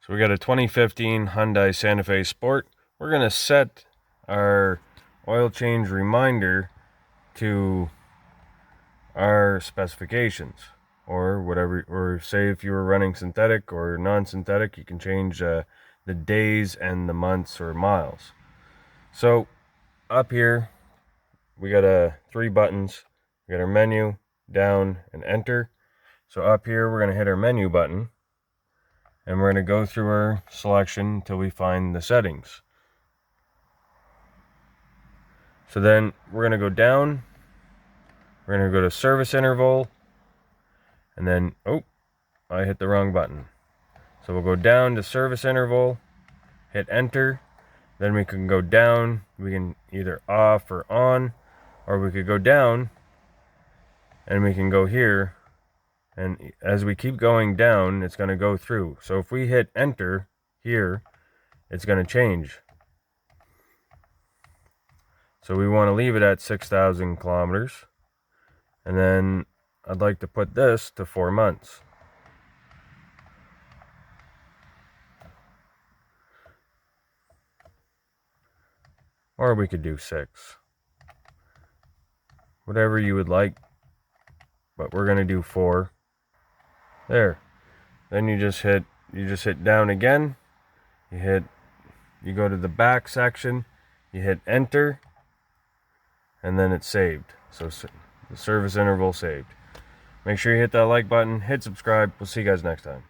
So we got a 2015 Hyundai Santa Fe Sport. We're going to set our oil change reminder to our specifications, or whatever, or say if you were running synthetic or non-synthetic, you can change the days and the months or miles. So up here we got three buttons. We got our menu, down, and enter. So up here we're going to hit our menu button, and we're going to go through our selection until we find the settings. So then we're going to go down, we're going to go to service interval, and then, oh, I hit the wrong button. So we'll go down to service interval, hit enter, then we can go down, we can either off or on, or we could go down, and we can go here, and as we keep going down, it's going to go through. So if we hit enter here, it's going to change. So we want to leave it at 6,000 kilometers. And then I'd like to put this to 4 months. Or we could do 6. Whatever you would like. But we're going to do 4. There. Then you just hit down again. You go to the back section, you hit enter, and then it's saved. So the service interval saved. Make sure you hit that like button, hit subscribe. We'll see you guys next time.